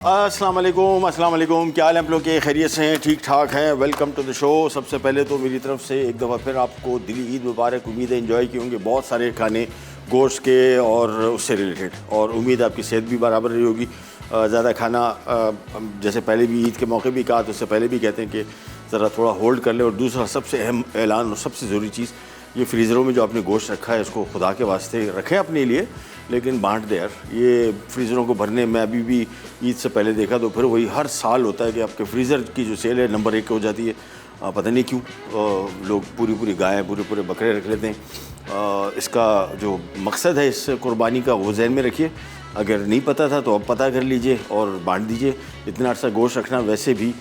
अस्सलाम वालेकुम, क्या हाल है आप लोग के? खैरियत से हैं, ठीक ठाक हैं? Welcome to the show. सबसे पहले तो मेरी तरफ से एक दफ़ा फिर आपको दिली ईद मुबारक। उम्मीद है एंजॉय किए होंगे बहुत सारे खाने गोश्त के और उससे रिलेटेड, और उम्मीद है आपकी सेहत भी बराबर रही होगी। ज़्यादा खाना जैसे पहले भी ईद के मौके भी कहा, तो उससे पहले भी कहते हैं कि ज़रा थोड़ा होल्ड कर ले। और दूसरा सबसे अहम ऐलान और सबसे ज़रूरी चीज़, ये फ्रीज़रों में जो आपने गोश्त रखा है इसको खुदा के वास्ते रखें अपने लिए, लेकिन बांट दे यार। ये फ्रीज़रों को भरने में अभी भी ईद से पहले देखा तो फिर वही हर साल होता है कि आपके फ्रीज़र की जो सेल है नंबर 1 हो जाती है। पता नहीं क्यों लोग पूरी गायें पूरे बकरे रख लेते हैं। इसका जो मकसद है इस कुर्बानी का वो जहन में रखिए। अगर नहीं पता था तो अब पता कर लीजिए और बांट दीजिए। इतना अर्सा गोश्त रखना वैसे भी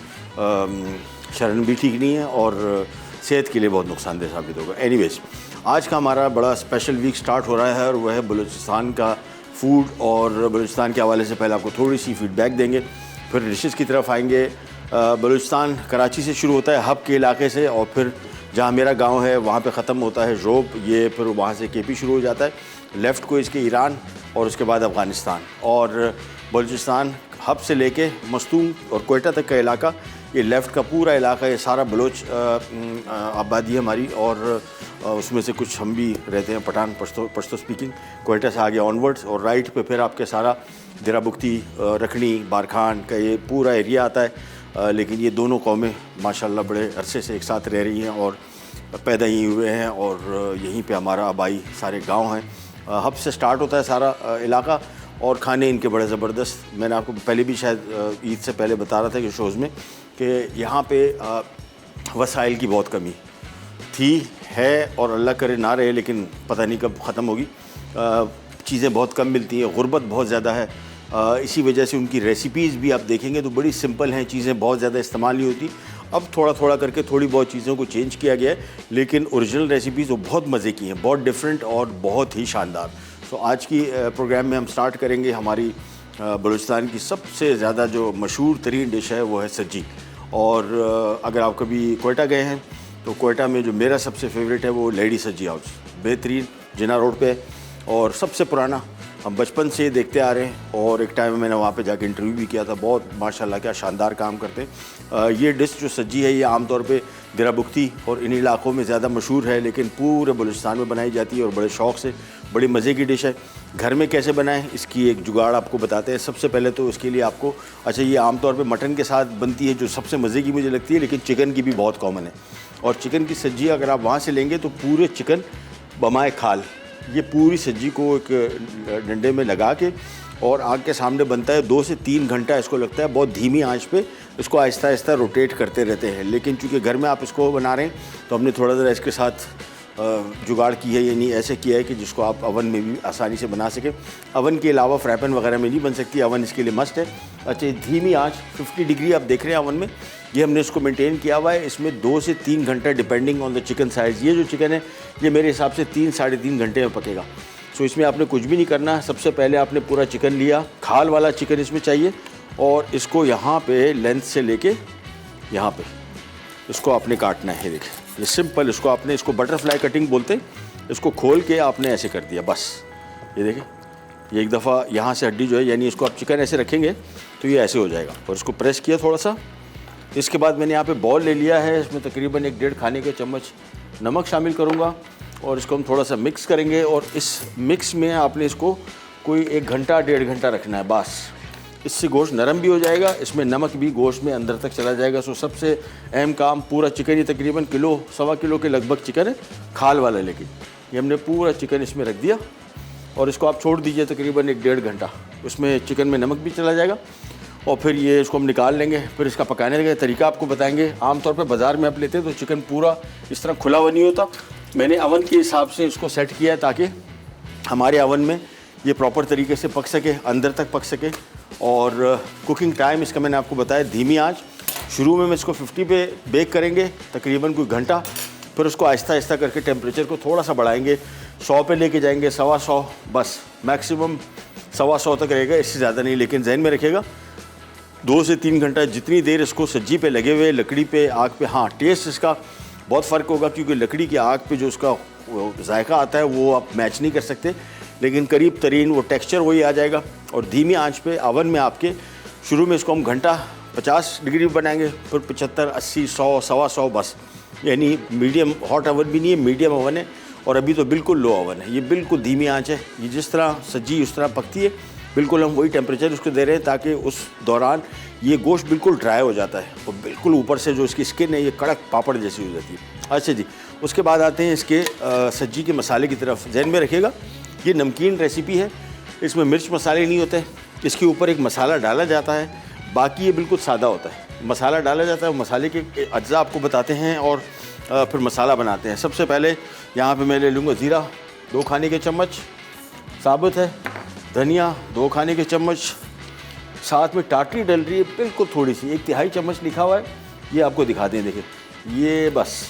शरन भी ठीक नहीं है और सेहत के लिए बहुत नुकसानदेह साबित होगा। एनीवेज, आज का हमारा बड़ा स्पेशल वीक स्टार्ट हो रहा है और वह है बलूचिस्तान का फूड। और बलूचिस्तान के हवाले से पहले आपको थोड़ी सी फीडबैक देंगे, फिर डिशेज़ की तरफ आएंगे। बलूचिस्तान कराची से शुरू होता है, हब के इलाके से, और फिर जहाँ मेरा गांव है वहाँ पे ख़त्म होता है जोब। ये फिर वहाँ से केपी शुरू हो जाता है, लेफ़्ट को इसके ईरान और उसके बाद अफ़गानिस्तान। और बलूचिस्तान हब से लेके मस्तूम और कोयटा तक का इलाका, ये लेफ़्ट का पूरा इलाका, ये सारा बलोच आबादी है हमारी। और उसमें से कुछ हम भी रहते हैं, पठान पश्तो स्पीकिंग। कोयटा से आगे ऑनवर्ड्स, और राइट पे फिर आपके सारा दिराबुक्ती, रखनी, बारखान का ये पूरा एरिया आता है। लेकिन ये दोनों कौमें माशाल्लाह बड़े अरसे से एक साथ रह रही हैं और पैदा ही हुए हैं, और यहीं पे हमारा आबाई सारे गांव हैं। हब से स्टार्ट होता है सारा इलाका, और खाने इनके बड़े ज़बरदस्त। मैंने आपको पहले भी शायद ईद से पहले बता रहा था कि शोज़ में कि यहाँ पे वसाइल की बहुत कमी थी, है, और अल्लाह करे ना रहे, लेकिन पता नहीं कब ख़त्म होगी। चीज़ें बहुत कम मिलती हैं, गुर्बत बहुत ज़्यादा है। इसी वजह से उनकी रेसिपीज़ भी आप देखेंगे तो बड़ी सिंपल हैं, चीज़ें बहुत ज़्यादा इस्तेमाल नहीं होती। अब थोड़ा करके थोड़ी बहुत चीज़ों को चेंज किया गया है, लेकिन ओरिजिनल रेसिपीज़ वो बहुत मज़े की हैं, बहुत डिफरेंट और बहुत ही शानदार। तो आज की प्रोग्राम में हम स्टार्ट करेंगे हमारी बलूचिस्तान की सबसे ज़्यादा जो मशहूर तरीन डिश है वो है सज्जी। और अगर आप कभी कोयटा गए हैं तो कोयटा में जो मेरा सबसे फेवरेट है वो लेडी सज्जी हाउस, बेहतरीन, जिना रोड पे है और सबसे पुराना। हम बचपन से देखते आ रहे हैं, और एक टाइम में मैंने वहाँ पे जाके इंटरव्यू भी किया था। बहुत माशाल्लाह क्या शानदार काम करते हैं। ये डिश जो सज्जी है ये आमतौर पे दिराबुक्ती और इन इलाकों में ज़्यादा मशहूर है, लेकिन पूरे बलूचिस्तान में बनाई जाती है और बड़े शौक़ से। बड़ी मज़े की डिश है। घर में कैसे बनाएं इसकी एक जुगाड़ आपको बताते हैं। सबसे पहले तो इसके लिए आपको, अच्छा, ये आमतौर पे मटन के साथ बनती है जो सबसे मज़े की मुझे लगती है, लेकिन चिकन की भी बहुत कॉमन है। और चिकन की सज्जी अगर आप वहाँ से लेंगे तो पूरे चिकन बमाए खाल, ये पूरी सज्जी को एक डंडे में लगा के और आग के सामने बनता है। 2 से 3 घंटा इसको लगता है, बहुत धीमी आंच पे इसको आहिस्ता आहिस्ता रोटेट करते रहते हैं। लेकिन चूँकि घर में आप इसको बना रहे हैं तो हमने थोड़ा ज़रा इसके साथ जुगाड़ की है, यानी ऐसे किया है कि जिसको आप अवन में भी आसानी से बना सकें। अवन के अलावा फ्राई पैन वगैरह में नहीं बन सकती, अवन इसके लिए मस्ट है। अच्छा, धीमी आंच 50 डिग्री आप देख रहे हैं अवन में, ये हमने इसको मेंटेन किया हुआ है। इसमें 2 से 3 घंटा depending on the chicken size. ये जो चिकन है ये मेरे हिसाब से 3 साढ़े 3 घंटे में पकेगा। सो इसमें आपने कुछ भी नहीं करना। सबसे पहले आपने पूरा चिकन लिया, खाल वाला चिकन इसमें चाहिए, और इसको यहाँ पे लेंथ से लेके यहाँ पे इसको आपने काटना है। देखिए ये सिंपल, इसको आपने, इसको बटरफ्लाई कटिंग बोलते हैं। इसको खोल के आपने ऐसे कर दिया बस। ये देखिए, ये एक दफ़ा यहाँ से हड्डी जो है, यानी इसको आप चिकन ऐसे रखेंगे तो ये ऐसे हो जाएगा, और इसको प्रेस किया थोड़ा सा। इसके बाद मैंने यहाँ पे बॉल ले लिया है, इसमें तकरीबन 1-1.5 खाने के चम्मच नमक शामिल करूँगा, और इसको हम थोड़ा सा मिक्स करेंगे। और इस मिक्स में आपने इसको कोई 1 घंटा 1.5 घंटा रखना है बस। इससे गोश्त नरम भी हो जाएगा, इसमें नमक भी गोश्त में अंदर तक चला जाएगा। सो सबसे अहम काम, पूरा चिकन, ये तकरीबन किलो सवा किलो के लगभग चिकन है, खाल वाला। लेकिन ये हमने पूरा चिकन इसमें रख दिया और इसको आप छोड़ दीजिए तकरीबन 1-1.5 घंटा। उसमें चिकन में नमक भी चला जाएगा, और फिर ये इसको हम निकाल लेंगे। फिर इसका पकाने का तरीका आपको बताएंगे। आमतौर पर बाज़ार में आप लेते हैं तो चिकन पूरा इस तरह खुला हुआ नहीं होता। मैंने अवन के हिसाब से इसको सेट किया है ताकि हमारे अवन में ये प्रॉपर तरीके से पक सके, अंदर तक पक सके। और कुकिंग टाइम इसका मैंने आपको बताया, धीमी आंच। शुरू में इसको 50 पे बेक करेंगे तकरीबन कोई घंटा, फिर उसको आहिस्ता आहिस्ता करके टेम्परेचर को थोड़ा सा बढ़ाएंगे, 100 पे लेके जाएंगे, 125, बस मैक्सिमम 125 तक रहेगा, इससे ज़्यादा नहीं। लेकिन जहन में रखिएगा 2 से 3 घंटा जितनी देर इसको सज्जी पे लगे हुए, लकड़ी पे, आग पे, हाँ, टेस्ट इसका बहुत फ़र्क होगा, क्योंकि लकड़ी की आग पे जो उसका जायका आता है वो आप मैच नहीं कर सकते, लेकिन करीब तरीन वो टेक्सचर वही आ जाएगा। और धीमी आंच पे अवन में आपके शुरू में इसको हम घंटा 50 डिग्री बनाएंगे, फिर 75, 80, 100, 125 बस, यानी मीडियम हॉट ओवन भी नहीं है, मीडियम ओवन है। और अभी तो बिल्कुल लो ओवन है, ये बिल्कुल धीमी आंच है। ये जिस तरह सज्जी उस तरह पकती है, बिल्कुल हम वही टेम्परेचर उसको दे रहे हैं ताकि उस दौरान ये गोश्त बिल्कुल ड्राई हो जाता है और बिल्कुल ऊपर से जो इसकी स्किन है ये कड़क पापड़ जैसी हो जाती है। अच्छा जी, उसके बाद आते हैं इसके सज्जी के मसाले की तरफ। जहन में रखिएगा ये नमकीन रेसिपी है, इसमें मिर्च मसाले नहीं होते, इसके ऊपर एक मसाला डाला जाता है, बाकी ये बिल्कुल सादा होता है। मसाला डाला जाता है, मसाले के अज्जा आपको बताते हैं और फिर मसाला बनाते हैं। सबसे पहले यहाँ पे मैं ले लूँगा ज़ीरा 2 खाने के चम्मच साबुत है, धनिया 2 खाने के चम्मच, साथ में टाटरी डल रही है बिल्कुल थोड़ी सी, 1/3 चम्मच लिखा हुआ है, ये आपको दिखाते हैं। देखिए ये बस,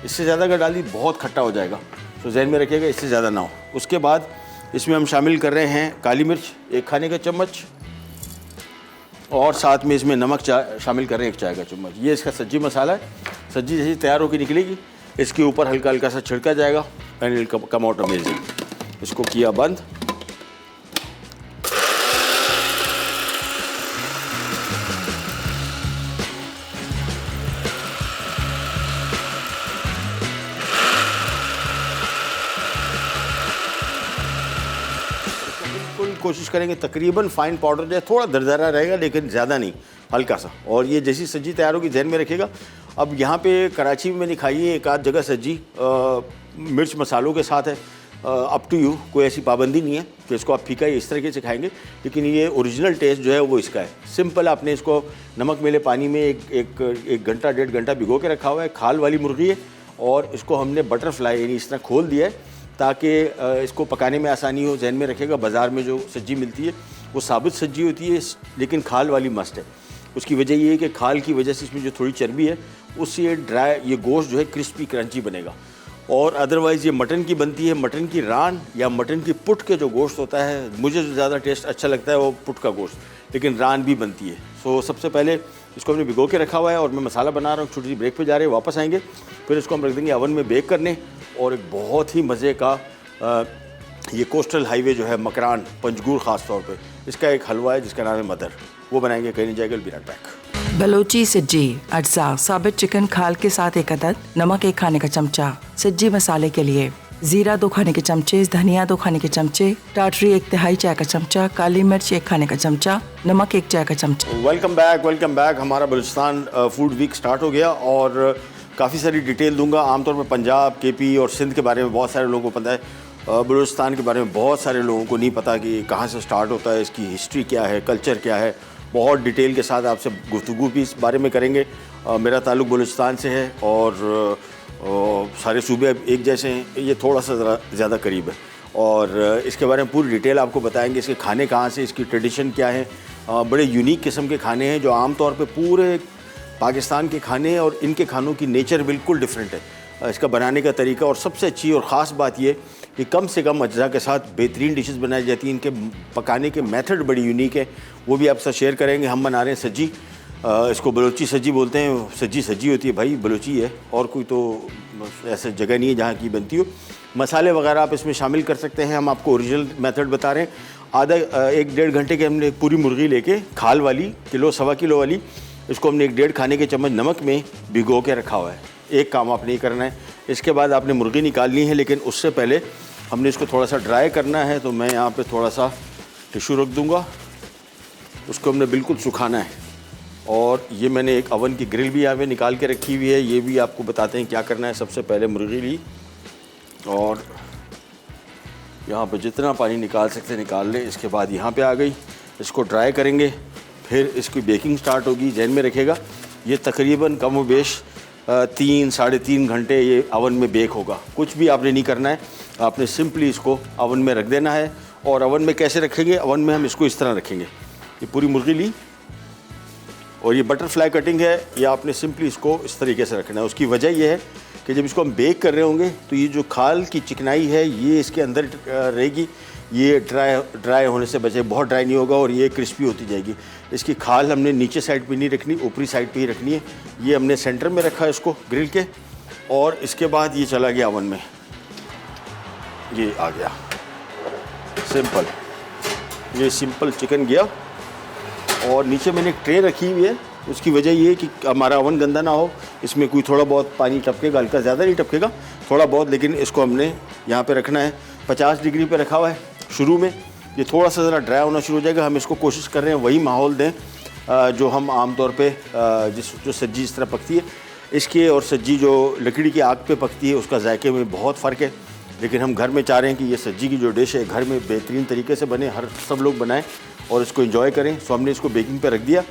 इससे ज़्यादा अगर डाली बहुत खट्टा हो जाएगा, तो जहन में रखिएगा इससे ज़्यादा ना हो। उसके बाद इसमें हम शामिल कर रहे हैं काली मिर्च 1 खाने का चम्मच और साथ में इसमें नमक शामिल कर रहे हैं 1 चाय का चम्मच। ये इसका सज्जी मसाला है। सज्जी जैसी तैयार होकर निकलेगी, इसके ऊपर हल्का हल्का सा छिड़का जाएगा and it come out amazing. इसको किया बंद। कोशिश करेंगे तकरीबन फाइन पाउडर जो है थोड़ा दरदरा रहेगा लेकिन ज़्यादा नहीं, हल्का सा। और ये जैसी सब्जी तैयार होगी ध्यान में रखिएगा। अब यहाँ पे कराची में मैंने खाई है एक आध जगह सब्जी मिर्च मसालों के साथ है, अप टू यू, कोई ऐसी पाबंदी नहीं है कि इसको आप फीका ही इस तरीके से खाएंगे, लेकिन ये ओरिजिनल टेस्ट जो है वो इसका है। सिंपल आपने इसको नमक मिले पानी में एक घंटा 1.5 घंटा भिगो के रखा हुआ है। खाल वाली मुर्गी है और इसको हमने बटरफ्लाई यानी इस तरह खोल दिया है ताकि इसको पकाने में आसानी हो। जहन में रखिएगा बाज़ार में जो सब्जी मिलती है वो साबुत सब्जी होती है, लेकिन खाल वाली मस्ट है। उसकी वजह ये है कि खाल की वजह से इसमें जो थोड़ी चर्बी है उससे ये गोश्त जो है क्रिस्पी क्रंची बनेगा। और अदरवाइज़ ये मटन की बनती है, मटन की रान या मटन की पुट के जो गोश्त होता है, मुझे जो ज़्यादा टेस्ट अच्छा लगता है वो पुट का गोश्त, लेकिन रान भी बनती है। सो सबसे पहले इसको हमने भिगो के रखा हुआ है और मैं मसाला बना रहा हूँ। छोटी सी ब्रेक पे जा रहे हैं, वापस आएंगे, फिर इसको हम रख देंगे ओवन में बेक करने। और एक बहुत ही मज़े का ये कोस्टल हाईवे जो है मकरान पंजगुर ख़ास तौर पे, इसका एक हलवा है जिसका नाम है मदर, वो बनाएंगे, कहीं नहीं जाएगा। Be right back. Balochi sajji अज्जा, साबित चिकन खाल के साथ 1 अदद, नमक 1 खाने का चमचा। सज्जी मसाले के लिए ज़ीरा 2 खाने के चमचे, धनिया 2 खाने के चमचे, टाटरी 1/3 चाय का चमचा, काली मिर्च 1 खाने का चमचा, नमक 1 चाय का चमचा। Welcome back. हमारा बलूचिस्तान फूड वीक स्टार्ट हो गया और काफ़ी सारी डिटेल दूंगा। आमतौर पर पंजाब, केपी और सिंध के बारे में बहुत सारे लोगों को पता है, बलूचिस्तान के बारे में बहुत सारे लोगों को नहीं पता कि कहाँ से स्टार्ट होता है, इसकी हिस्ट्री क्या है, कल्चर क्या है। बहुत डिटेल के साथ आपसे गुफ्तगू भी इस बारे में करेंगे। मेरा ताल्लुक़ बलूचिस्तान से है और सारे सूबे एक जैसे हैं, ये थोड़ा सा ज़्यादा करीब है। और इसके बारे में पूरी डिटेल आपको बताएंगे, इसके खाने कहाँ से, इसकी ट्रेडिशन क्या है। बड़े यूनिक किस्म के खाने हैं जो आम तौर पे पूरे पाकिस्तान के खाने और इनके खानों की नेचर बिल्कुल डिफरेंट है, इसका बनाने का तरीका। और सबसे अच्छी और ख़ास बात ये कि कम से कम अज्जा के साथ बेहतरीन डिशेस बनाई जाती हैं। इनके पकाने के मेथड बड़ी यूनिक है, वो भी आपसे शेयर करेंगे। हम बना रहे हैं सज्जी, इसको बलोची सज्जी बोलते हैं। सज्जी होती है भाई, बलोची है, और कोई तो ऐसे जगह नहीं है जहाँ की बनती हो। मसाले वगैरह आप इसमें शामिल कर सकते हैं, हम आपको ओरिजिनल मेथड बता रहे हैं। आधा 1-1.5 घंटे के हमने पूरी मुर्गी लेके खाल वाली, किलो सवा किलो वाली, इसको हमने 1-1.5 खाने के चम्मच नमक में भिगो के रखा हुआ है। एक काम आप नहीं करना है, इसके बाद आपने मुर्गी निकालनी है, लेकिन उससे पहले हमने इसको थोड़ा सा ड्राई करना है। तो मैं यहाँ पे थोड़ा सा टिश्यू रख दूँगा, उसको हमने बिल्कुल सुखाना है। और ये मैंने एक ओवन की ग्रिल भी यहाँ पे निकाल के रखी हुई है, ये भी आपको बताते हैं क्या करना है। सबसे पहले मुर्गी ली और यहाँ पे जितना पानी निकाल सकते निकाल लें। इसके बाद यहाँ पे आ गई, इसको ड्राई करेंगे, फिर इसकी बेकिंग स्टार्ट होगी। जहन में रखिएगा ये तकरीबन कम व बेश 3-3.5 घंटे ये ओवन में बेक होगा। कुछ भी आपने नहीं करना है, आपने सिंपली इसको ओवन में रख देना है। और ओवन में कैसे रखेंगे, ओवन में हम इसको इस तरह रखेंगे। ये पूरी मुर्गी ली और ये बटरफ्लाई कटिंग है, ये आपने सिंपली इसको इस तरीके से रखना है। उसकी वजह यह है कि जब इसको हम बेक कर रहे होंगे तो ये जो खाल की चिकनाई है ये इसके अंदर रहेगी, ये ड्राई होने से बचे, बहुत ड्राई नहीं होगा और ये क्रिस्पी होती जाएगी। इसकी खाल हमने नीचे साइड पे नहीं रखनी, ऊपरी साइड पे ही रखनी है। ये हमने सेंटर में रखा है इसको ग्रिल के, और इसके बाद ये चला गया ओवन में, ये आ गया सिंपल, ये सिंपल चिकन गया और नीचे मैंने एक ट्रे रखी हुई है। उसकी वजह ये है कि हमारा ओवन गंदा ना हो, इसमें कोई थोड़ा बहुत पानी टपकेगा, हल्का ज़्यादा नहीं टपकेगा, थोड़ा बहुत, लेकिन इसको हमने यहाँ पे रखना है। 50 डिग्री पे रखा हुआ है शुरू में। ये थोड़ा सा ज़रा ड्राई होना शुरू हो जाएगा। हम इसको कोशिश कर रहे हैं वही माहौल दें जो हम आमतौर पे जो सब्जी इस तरह पकती है इसके और सब्जी जो लकड़ी की आग पे पकती है उसका जायके में बहुत फ़र्क है। लेकिन हम घर में चाह रहे हैं कि ये सब्जी की जो डिश है घर में बेहतरीन तरीके से बने, सब लोग बनाएं और इसको एंजॉय करें। सो हमने इसको बेकिंग पे रख दिया।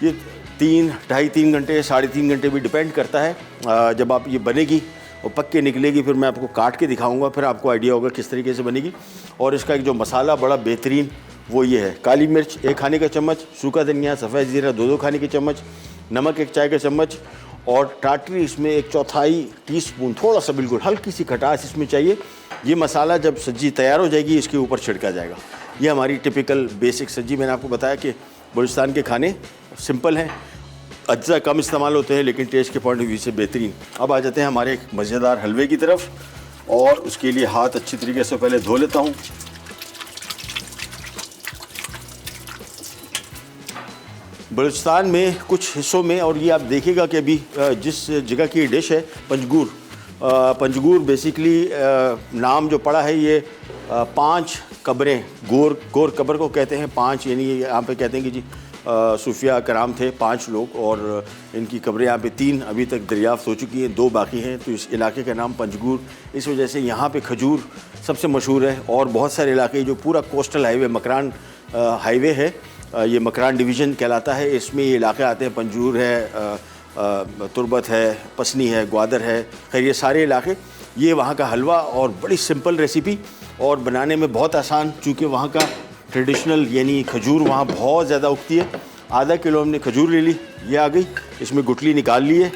ये 3 घंटे 3.5 घंटे भी डिपेंड करता है। जब आप ये बनेगी और पक के निकलेगी फिर मैं आपको काट के दिखाऊंगा, फिर आपको आइडिया होगा किस तरीके से बनेगी। और इसका एक जो मसाला बड़ा बेहतरीन वो ये है, काली मिर्च 1 खाने का चम्मच, सूखा धनिया, सफ़ेद ज़ीरा 2 खाने के चम्मच, नमक 1 चाय का चम्मच और टाटरी इसमें 1/4 टीस्पून, थोड़ा सा बिल्कुल हल्की सी खटास इसमें चाहिए। ये मसाला जब सब्ज़ी तैयार हो जाएगी इसके ऊपर छिड़का जाएगा। ये हमारी टिपिकल बेसिक सब्ज़ी। मैंने आपको बताया कि बलूचिस्तान के खाने सिंपल हैं, अज्जा कम इस्तेमाल होते हैं लेकिन टेस्ट के पॉइंट ऑफ व्यू से बेहतरीन। अब आ जाते हैं हमारे एक मज़ेदार हलवे की तरफ और उसके लिए हाथ अच्छी तरीके से पहले धो लेता हूँ। बलूचिस्तान में कुछ हिस्सों में, और ये आप देखिएगा कि अभी जिस जगह की डिश है पंजगूर, पंजगूर बेसिकली नाम जो पड़ा है ये 5 कब्रें, गोर कब्र को कहते हैं 5, यानी यहाँ पे कहते हैं कि जी सूफिया कराम थे 5 लोग और इनकी कब्रें यहाँ पे 3 अभी तक दरियाफ्त हो चुकी हैं, 2 बाकी हैं। तो इस इलाके का नाम पंजगूर, इस वजह से यहाँ पे खजूर सबसे मशहूर है। और बहुत सारे इलाके, जो पूरा कोस्टल हाईवे मकरान हाईवे है, ये मकरान डिवीज़न कहलाता है, इसमें ये इलाके आते हैं। पंजूर है, तुरबत है, पसनी है, ग्वादर है, खैर ये सारे इलाके। ये वहाँ का हलवा और बड़ी सिंपल रेसिपी और बनाने में बहुत आसान, चूँकि वहाँ का ट्रेडिशनल यानी खजूर वहाँ बहुत ज़्यादा उगती है। आधा किलो हमने खजूर ले ली, ये आ गई, इसमें गुठली निकाल ली है।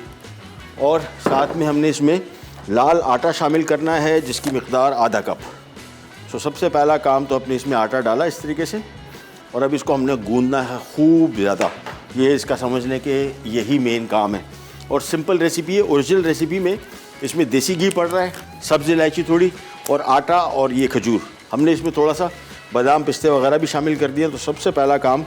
और साथ में हमने इसमें लाल आटा शामिल करना है जिसकी मिक़दार आधा कप। सो सबसे पहला काम तो अपने इसमें आटा डाला इस तरीके से और अब इसको हमने गूंदना है खूब ज़्यादा। ये इसका समझ लें कि यही मेन काम है और सिंपल रेसिपी है। ओरिजिनल रेसिपी में इसमें देसी घी पड़ रहा है, सब्ज़ इलायची थोड़ी और आटा और ये खजूर। हमने इसमें थोड़ा सा बादाम पिस्ते वगैरह भी शामिल कर दिया। तो सबसे पहला काम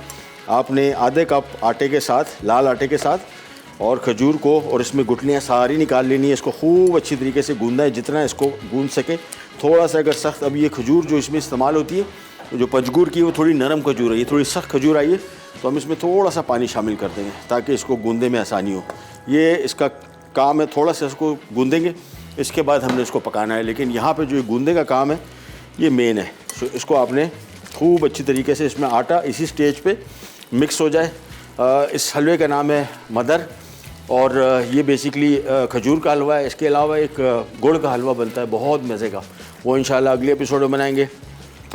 आपने आधे कप आटे के साथ, लाल आटे के साथ और खजूर को, और इसमें गुठलियाँ सारी निकाल लेनी है। इसको खूब अच्छी तरीके से गूंदना है, जितना इसको गूंद सके। थोड़ा सा अगर सख्त, अब ये खजूर जो इसमें इस्तेमाल होती है, जो पंजगूर की, वो थोड़ी नरम खजूर है, ये थोड़ी सख्त खजूर आई है, तो हम इसमें थोड़ा सा पानी शामिल कर देंगे ताकि इसको गूंदने में आसानी हो। ये इसका काम है, थोड़ा सा इसको गूंदेंगे, इसके बाद हमने इसको पकाना है। लेकिन यहाँ पे जो गूंदे का काम है ये मेन है। तो इसको आपने खूब अच्छी तरीके से, इसमें आटा इसी स्टेज पे मिक्स हो जाए। इस हलवे का नाम है मदर और ये बेसिकली खजूर का हलवा है। इसके अलावा एक गुड़ का हलवा बनता है बहुत मज़े का, वो इंशाल्लाह अगले एपिसोड में बनाएंगे।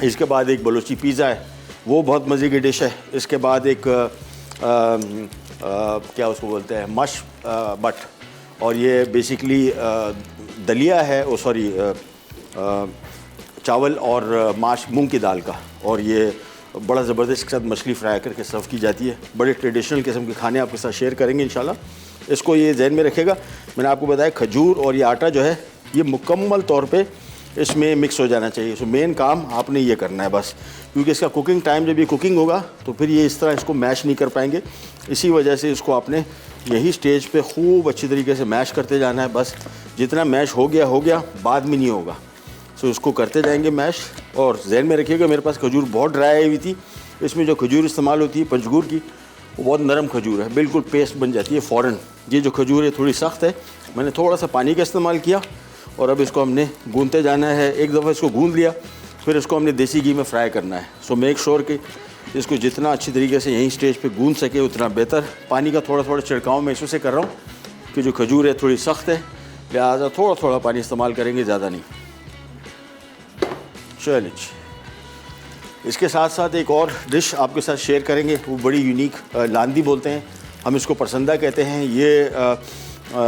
इसके बाद एक बलोची पिज़्ज़ा है, वो बहुत मज़े की डिश है। इसके बाद एक क्या उसको बोलते हैं, मश बट, और ये बेसिकली दलिया है, ओ सॉरी चावल और माश मूंग की दाल का, और ये बड़ा ज़बरदस्त के साथ मछली फ्राई करके सर्व की जाती है। बड़े ट्रेडिशनल किस्म के खाने आपके साथ शेयर करेंगे इंशाल्लाह। इसको ये जहन में रखेगा, मैंने आपको बताया खजूर और ये आटा जो है ये मुकम्मल तौर पे इसमें मिक्स हो जाना चाहिए। सो मेन काम आपने ये करना है बस, क्योंकि इसका कुकिंग टाइम, जब ये कुकिंग होगा तो फिर ये इस तरह इसको मैश नहीं कर पाएंगे। इसी वजह से इसको आपने यही स्टेज पे खूब अच्छी तरीके से मैश करते जाना है। बस जितना मैश हो गया, बाद में नहीं होगा। सो इसको करते जाएंगे मैश। और जहन में रखिएगा मेरे पास खजूर बहुत ड्राई हुई थी, इसमें जो खजूर इस्तेमाल होती है पंजगूर की, वो बहुत नरम खजूर है, बिल्कुल पेस्ट बन जाती है फ़ौरन। ये जो खजूर है थोड़ी सख्त है, मैंने थोड़ा सा पानी का इस्तेमाल किया और अब इसको हमने गूंदते जाना है। एक दफ़ा इसको गूंद लिया, फिर इसको हमने देसी घी में फ्राई करना है। सो मेक श्योर कि इसको जितना अच्छी तरीके से यहीं स्टेज पे गूंद सके उतना बेहतर। पानी का थोड़ा थोड़ा छिड़काव मैं इससे कर रहा हूँ कि जो खजूर है थोड़ी सख्त है, लिहाजा थोड़ा थोड़ा पानी इस्तेमाल करेंगे, ज़्यादा नहीं। चलिए, इसके साथ साथ एक और डिश आपके साथ शेयर करेंगे, वो बड़ी यूनिक, लांदी बोलते हैं हम इसको, परसंदा कहते हैं। ये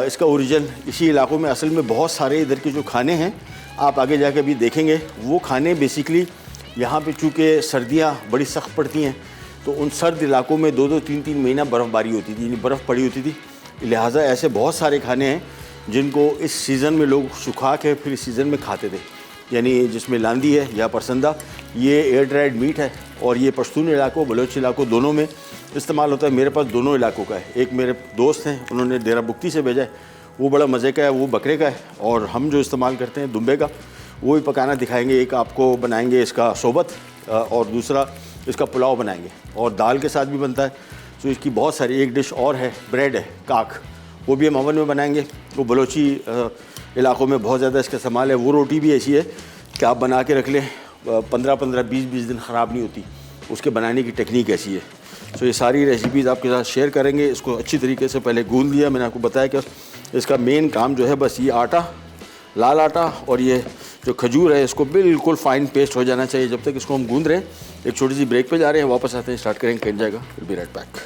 इसका ओरिजिन इसी इलाकों में, असल में बहुत सारे इधर के जो खाने हैं आप आगे जाके भी देखेंगे, वो खाने बेसिकली यहाँ पे चूँकि सर्दियाँ बड़ी सख्त पड़ती हैं तो उन सर्द इलाकों में 2-2, 3-3 महीना बर्फ़बारी होती थी, यानी बर्फ़ पड़ी होती थी। लिहाजा ऐसे बहुत सारे खाने हैं जिनको इस सीज़न में लोग सुखा के फिर इस सीज़न में खाते थे, यानी जिसमें लांदी है या परसंदा, ये एयर ड्राइड मीट है और ये पश्तून इलाकों, बलोच इलाकों दोनों में इस्तेमाल होता है। मेरे पास दोनों इलाकों का है। एक मेरे दोस्त हैं, उन्होंने डेरा बुक्ती से भेजा है, वो बड़ा मज़े का है, वो बकरे का है। और हम जो इस्तेमाल करते हैं दुम्बे का, वो भी पकाना दिखाएंगे। एक आपको बनाएंगे इसका सोबत और दूसरा इसका पुलाव बनाएंगे, और दाल के साथ भी बनता है। तो इसकी बहुत सारी, एक डिश और है, ब्रेड है, काक, वो भी हम ओवन में बनाएंगे। वो बलोची इलाकों में बहुत ज़्यादा इसका इस्तेमाल है। वो रोटी भी ऐसी है कि आप बना के रख लें, 15-15, 20-20 दिन ख़राब नहीं होती। उसके बनाने की टेक्निक ऐसी है। तो ये सारी रेसिपीज़ आपके साथ शेयर करेंगे। इसको अच्छी तरीके से पहले गूंद लिया। मैंने आपको बताया कि इसका मेन काम जो है बस ये आटा, लाल आटा और ये जो खजूर है, इसको बिल्कुल फाइन पेस्ट हो जाना चाहिए। जब तक इसको हम गूंद रहे हैं, एक छोटी सी ब्रेक पे जा रहे हैं, वापस आते हैं, स्टार्ट करेंगे, कट जाएगा, फिर B right back.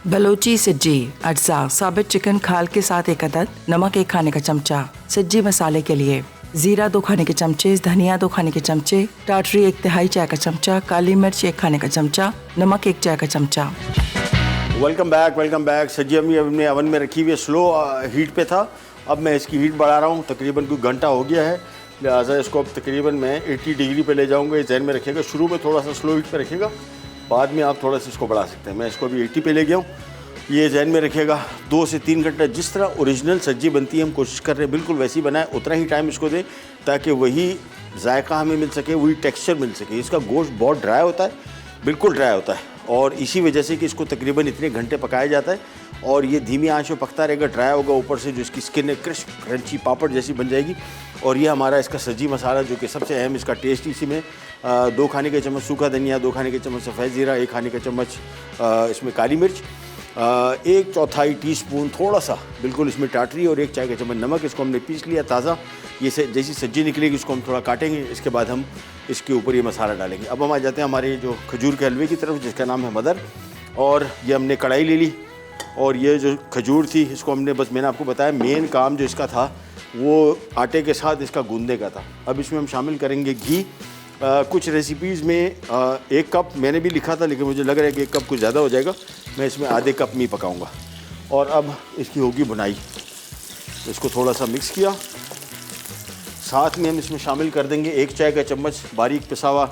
Balochi sajji, अज्जा, साबित चिकन खाल के साथ एक अदद, नमक 1 खाने का चमचा। सज्जी मसाले के लिए जीरा 2 खाने के चमचे, धनिया 2 खाने के चमचे, टाटरी 1 तिहाई चाय का चमचा, काली मिर्च 1 खाने का चमचा, नमक 1 चाय का चमचा। Welcome back. सज्जी हमने ओवन में रखी हुई है, स्लो हीट पे था। अब मैं इसकी हीट बढ़ा रहा हूँ, तकरीबन कोई घंटा हो गया है, लिहाजा इसको अब तकरीबन मैं 80 डिग्री पे ले जाऊँगा। इस जहन में रखिएगा, शुरू में थोड़ा सा स्लो हीट पे रखिएगा, बाद में आप थोड़ा सा इसको बढ़ा सकते हैं। मैं इसको अभी 80 पे ले गया हूँ, ये जहन में रखिएगा। 2 से 3 घंटा जिस तरह ओरिजिनल सब्जी बनती है, हम कोशिश कर रहे हैं बिल्कुल वैसी बनाएं, उतना ही टाइम इसको दें ताकि वही जायका हमें मिल सके, वही टेक्सचर मिल सके। इसका गोश्त बहुत ड्राई होता है, बिल्कुल ड्राई होता है, और इसी वजह से कि इसको तकरीबन इतने घंटे पकाया जाता है। और ये धीमी आंच में पकता रहेगा, ड्राई होगा, ऊपर से जो इसकी स्किन है क्रिस्प क्रंची पापड़ जैसी बन जाएगी। और ये हमारा इसका सब्जी मसाला जो कि सबसे अहम इसका टेस्ट, इसी में 2 खाने के चम्मच सूखा धनिया, 2 खाने के चम्मच सफ़ेद ज़ीरा, 1 खाने का चम्मच इसमें काली मिर्च, 1/4 टीस्पून थोड़ा सा बिल्कुल इसमें टाटरी, और 1 चाय का चम्मच नमक। इसको हमने पीस लिया ताज़ा। ये जैसी सब्जी निकलेगी इसको हम थोड़ा काटेंगे, इसके बाद हम इसके ऊपर ये मसाला डालेंगे। अब हम आ जाते हैं हमारे जो खजूर के हलवे की तरफ, जिसका नाम है मदर। और ये हमने कढ़ाई ले ली, और ये जो खजूर थी इसको हमने, बस मैंने आपको बताया मेन काम जो इसका था वो आटे के साथ इसका गूंदने का था। अब इसमें हम शामिल करेंगे घी। कुछ रेसिपीज़ में 1 कप मैंने भी लिखा था, लेकिन मुझे लग रहा है कि 1 कप कुछ ज़्यादा हो जाएगा। मैं इसमें आधे कप में ही पकाऊँगा। और अब इसकी होगी बुनाई। इसको थोड़ा सा मिक्स किया, साथ में हम इसमें शामिल कर देंगे 1 चाय का चम्मच बारीक पिसा हुआ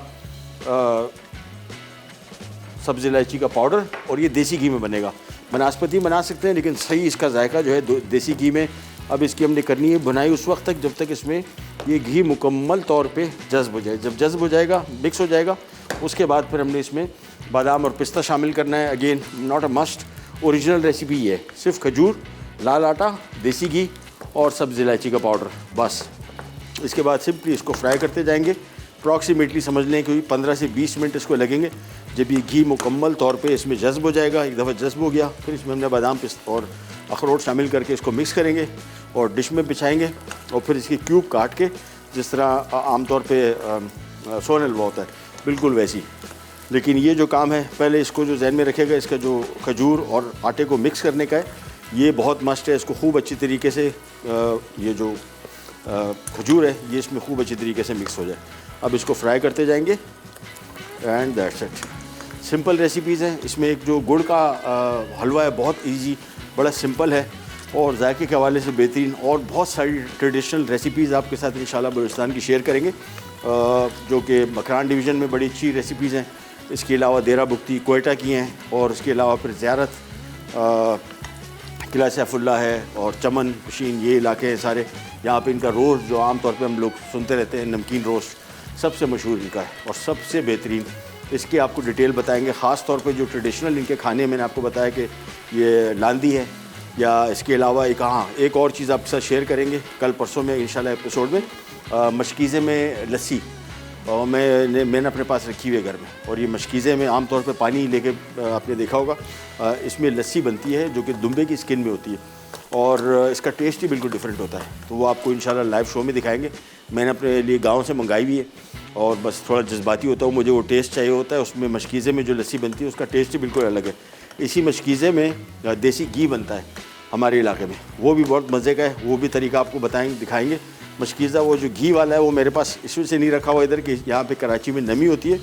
सब्ज़ इलायची का पाउडर, और ये देसी घी में बनेगा। बनास्पति बना सकते हैं, लेकिन सही इसका जायका जो है देसी घी में। अब इसकी हमने करनी है बुनाई उस वक्त तक जब तक इसमें ये घी मुकम्मल तौर पे जज़्ब हो जाए। जब जज़्ब हो जाएगा, मिक्स हो जाएगा, उसके बाद फिर हमने इसमें बादाम और पिस्ता शामिल करना है। Again not a must, original recipe ये है, सिर्फ खजूर, लाल आटा, देसी घी और सब्ज़ इलायची का पाउडर, बस। इसके बाद सिंपली इसको फ्राई करते जाएंगे। अप्रॉक्सीमेटली समझ लें कि 15 से 20 मिनट इसको लगेंगे। जब ये घी मुकम्मल तौर पे इसमें जज़्ब हो जाएगा, एक दफ़ा जज़्ब हो गया, फिर इसमें हमने बादाम पिस्ता और अखरोट शामिल करके इसको मिक्स करेंगे और डिश में बिछाएंगे। और फिर इसकी क्यूब काट के, जिस तरह आमतौर पे सोन हलवा होता है, बिल्कुल वैसी। लेकिन ये जो काम है, पहले इसको जो जहन में रखेगा, इसका जो खजूर और आटे को मिक्स करने का है, ये बहुत मस्ट है। इसको खूब अच्छी तरीके से ये जो खजूर है ये इसमें खूब अच्छी तरीके से मिक्स हो जाए। अब इसको फ्राई करते जाएंगे, and that's it. Simple recipes हैं। इसमें एक जो गुड़ का हलवा है, बहुत इजी, बड़ा सिंपल है और जायके के हवाले से बेहतरीन। और बहुत सारी ट्रेडिशनल रेसिपीज़ आपके साथ इंशाल्लाह बलूचिस्तान की शेयर करेंगे, जो कि मकरान डिवीज़न में बड़ी अच्छी रेसिपीज़ हैं। इसके अलावा देरा बुक्ती कोयटा की हैं, और इसके अलावा फिर ज़ियारत, किला सैफुल्ला है, और चमन पशीन, ये इलाके हैं सारे। यहाँ पे इनका रोस्ट जो आम तौर पे हम लोग सुनते रहते हैं, नमकीन रोस्ट, सबसे मशहूर इनका है और सबसे बेहतरीन। इसकी आपको डिटेल बताएंगे। ख़ास तौर पे जो ट्रेडिशनल इनके खाने, मैंने आपको बताया कि ये लांदी है, या इसके अलावा एक और चीज़ आपके साथ शेयर करेंगे कल परसों में इंशाल्लाह एपिसोड में। मशकीज़े में लस्सी, और मैंने अपने पास रखी हुई है घर में। और ये मशकीज़े में आम तौर पे पानी लेके, आपने देखा होगा, इसमें लस्सी बनती है जो कि दुम्बे की स्किन में होती है, और इसका टेस्ट ही बिल्कुल डिफरेंट होता है। तो वो आपको इंशाल्लाह लाइव शो में दिखाएंगे। मैंने अपने लिए गांव से मंगाई हुई है, और बस थोड़ा जज्बाती होता हूँ, मुझे वो टेस्ट चाहिए होता है। उसमें मशकीज़े में जो लस्सी बनती है उसका टेस्ट ही बिल्कुल अलग है। इसी मशकीज़े में देसी घी बनता है हमारे इलाके में, वो भी बहुत मज़े का है। वो भी तरीका आपको दिखाएंगे। मशकीज़ा वो जो घी वाला है वो मेरे पास इस वजह से नहीं रखा हुआ इधर कि यहाँ पे कराची में नमी होती है,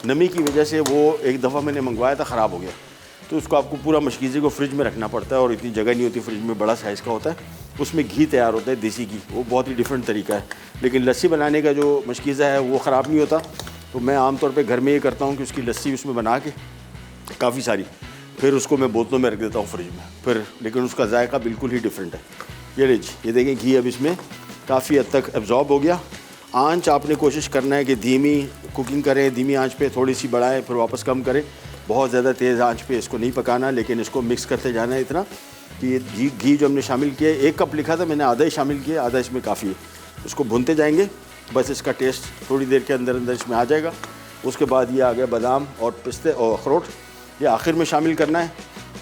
नमी की वजह से वो एक दफ़ा मैंने मंगवाया था, ख़राब हो गया। तो उसको आपको पूरा मशकीज़े को फ्रिज में रखना पड़ता है, और इतनी जगह नहीं होती फ्रिज में, बड़ा साइज़ का होता है, उसमें घी तैयार होता है देसी घी। वो बहुत ही डिफरेंट तरीका है। लेकिन लस्सी बनाने का जो मशकीज़ा है वो ख़राब नहीं होता। तो मैं आमतौर पर घर में ये करता हूँ कि उसकी लस्सी उसमें बना के काफ़ी सारी फिर उसको मैं बोतलों में रख देता हूँ फ्रिज में फिर, लेकिन उसका जायका बिल्कुल ही डिफरेंट है। ये लीजिए, ये देखें घी अब इसमें काफ़ी हद तक एब्जॉर्ब हो गया। आंच आपने कोशिश करना है कि धीमी कुकिंग करें, धीमी आंच पे थोड़ी सी बढ़ाएं फिर वापस कम करें। बहुत ज़्यादा तेज़ आंच पे इसको नहीं पकाना, लेकिन इसको मिक्स करते जाना है इतना कि घी जो हमने शामिल किया, 1 कप लिखा था मैंने, आधा ही शामिल किया, आधा इसमें काफ़ी है। इसको भूनते जाएंगे, बस इसका टेस्ट थोड़ी देर के अंदर अंदर इसमें आ जाएगा। उसके बाद ये आ गया बादाम और पिस्ते और अखरोट, ये आखिर में शामिल करना है।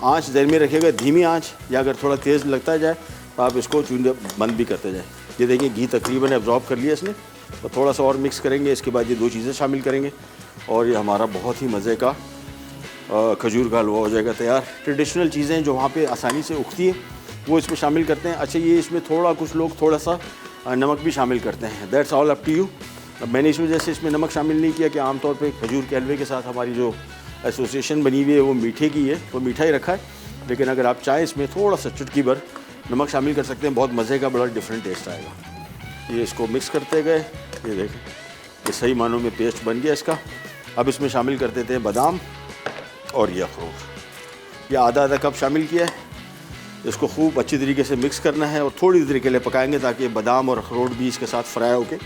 आंच देर में रखिएगा, धीमी आंच, या अगर थोड़ा तेज़ लगता जाए तो आप इसको चूल्हे बंद भी करते जाएँ। ये देखिए घी तकरीबन एब्जॉर्ब कर लिया इसने, तो थोड़ा सा और मिक्स करेंगे। इसके बाद ये 2 चीज़ें शामिल करेंगे और ये हमारा बहुत ही मज़े का खजूर का हलवा हो जाएगा तैयार। ट्रेडिशनल चीज़ें जो वहाँ पे आसानी से उगती है वो इसमें शामिल करते हैं। अच्छा, ये इसमें कुछ लोग थोड़ा सा नमक भी शामिल करते हैं, that's all up to you. अब मैंने इस वजह से इसमें नमक शामिल नहीं किया कि आमतौर पे खजूर के हलवे के साथ हमारी जो एसोसिएशन बनी हुई है वो मीठे की है, तो मीठा ही रखा है। लेकिन अगर आप चाहें इसमें थोड़ा सा चुटकी भर नमक शामिल कर सकते हैं, बहुत मज़े का बड़ा डिफरेंट टेस्ट आएगा। ये इसको मिक्स करते गए, ये देखें ये सही मानों में पेस्ट बन गया इसका। अब इसमें शामिल कर देते हैं बादाम और ये अखरोट, ये आधा कप शामिल किया है। इसको खूब अच्छी तरीके से मिक्स करना है और थोड़ी देर के लिए पकाएंगे ताकि बादाम और अखरोट भी इसके साथ फ्राई होके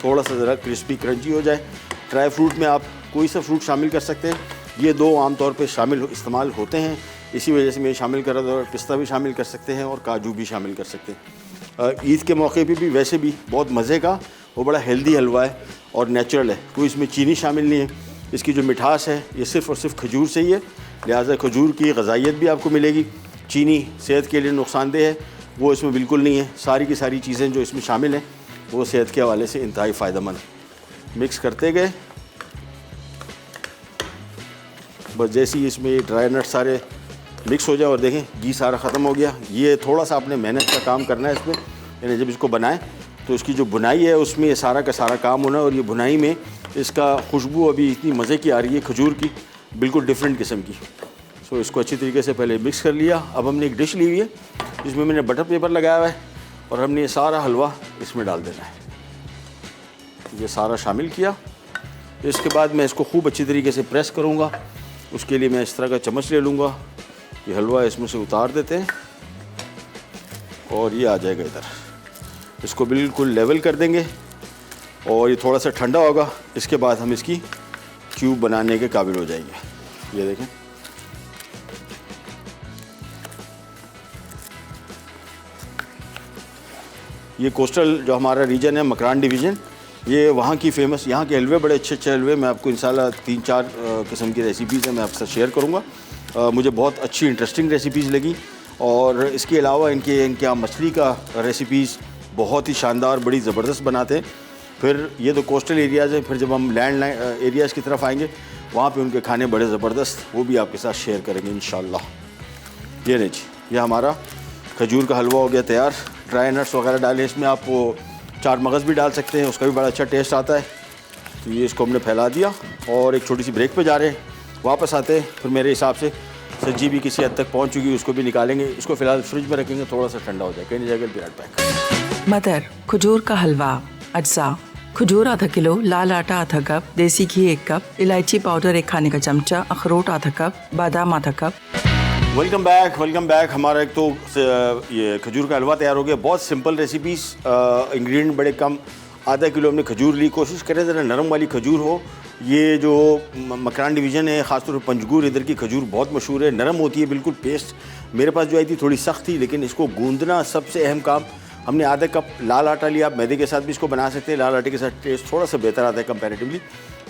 थोड़ा सा ज़रा क्रिस्पी क्रंची हो जाए। ड्राई फ्रूट में आप कोई सा फ्रूट शामिल कर सकते हैं, ये 2 आमतौर पे इस्तेमाल होते हैं, इसी वजह से मैं शामिल कर रहा था। पिस्ता भी शामिल कर सकते हैं और काजू भी शामिल कर सकते हैं। ईद के मौके पे भी वैसे भी बहुत मज़े का, वो बड़ा हेल्दी हलवा है और नेचुरल है, कोई इसमें चीनी शामिल नहीं है। इसकी जो मिठास है ये सिर्फ़ और सिर्फ खजूर से ही है, लिहाजा खजूर की ग़िज़ाइयत भी आपको मिलेगी। चीनी सेहत के लिए नुकसानदेह है, वो इसमें बिल्कुल नहीं है। सारी की सारी चीज़ें जो इसमें शामिल हैं वो सेहत के हवाले से इंतहाई फ़ायदेमंद। मिक्स करते गए, बस जैसे ही इसमें ड्राई नट सारे मिक्स हो जाए और देखें घी सारा ख़त्म हो गया। ये थोड़ा सा आपने मेहनत का काम करना है इसमें, यानी जब इसको बनाएं तो इसकी जो बुनाई है उसमें ये सारा का सारा काम होना है। और ये बुनाई में इसका खुशबू अभी इतनी मज़े की आ रही है खजूर की, बिल्कुल डिफरेंट किस्म की। सो इसको अच्छी तरीके से पहले मिक्स कर लिया। अब हमने एक डिश ली हुई है जिसमें मैंने बटर पेपर लगाया हुआ है और हमने ये सारा हलवा इसमें डाल देना है। ये सारा शामिल किया, इसके बाद मैं इसको खूब अच्छी तरीके से प्रेस करूँगा। उसके लिए मैं इस तरह का चम्मच ले लूँगा, ये हलवा इसमें से उतार देते हैं और ये आ जाएगा इधर। इसको बिल्कुल लेवल कर देंगे और ये थोड़ा सा ठंडा होगा, इसके बाद हम इसकी क्यूब बनाने के काबिल हो जाएंगे। ये देखें, ये कोस्टल जो हमारा रीजन है, मकरान डिवीज़न, ये वहाँ की फेमस, यहाँ के हलवे बड़े अच्छे अच्छे हलवे, मैं आपको इंशाल्लाह 3-4 किस्म की रेसिपीज़ हैं मैं आपसे शेयर करूँगा। मुझे बहुत अच्छी इंटरेस्टिंग रेसिपीज़ लगी और इसके अलावा इनके यहाँ मछली का रेसिपीज़ बहुत ही शानदार, बड़ी ज़बरदस्त बनाते हैं। फिर ये तो कोस्टल एरियाज़ हैं, फिर जब हम लैंड एरियाज़ की तरफ आएंगे वहाँ पे उनके खाने बड़े ज़बरदस्त, वो भी आपके साथ शेयर करेंगे इंशाल्लाह। ये नहीं जी, ये हमारा खजूर का हलवा हो गया तैयार। ड्राई नट्स वगैरह डालें इसमें, आप वो चाट मगज़ भी डाल सकते हैं, उसका भी बड़ा अच्छा टेस्ट आता है। तो ये इसको हमने फैला दिया और एक छोटी सी ब्रेक पे जा रहे हैं, वापस आते हैं। फिर मेरे हिसाब से सब्जी भी किसी हद तक पहुंच चुकी, उसको भी निकालेंगे। इसको फ़िलहाल फ्रिज में रखेंगे, थोड़ा सा ठंडा हो जाए, कहीं नहीं जाएगा। Be right back. मदर खजूर का हलवा। अज्जा: खजूर आधा किलो, लाल आटा आधा कप, देसी घी 1 कप, इलायची पाउडर 1 खाने का चमचा, अखरोट आधा कप, बादाम आधा कप। Welcome back. हमारा एक तो ये खजूर का हलवा तैयार हो गया। बहुत सिंपल रेसिपीज़, इंग्रेडिएंट बड़े कम। आधा किलो हमने खजूर ली, कोशिश करें ज़रा नरम वाली खजूर हो। ये जो मकरान डिवीज़न है, ख़ासतौर पर पंजगूर, इधर की खजूर बहुत मशहूर है, नरम होती है बिल्कुल। पेस्ट मेरे पास जो आई थी थोड़ी सख्त थी, लेकिन इसको गूंदना सबसे अहम काम। हमने आधा कप लाल आटा लिया, आप मैदे के साथ भी इसको बना सकते हैं, लाल आटे के साथ टेस्ट थोड़ा सा बेहतर आता है कंपैरेटिवली।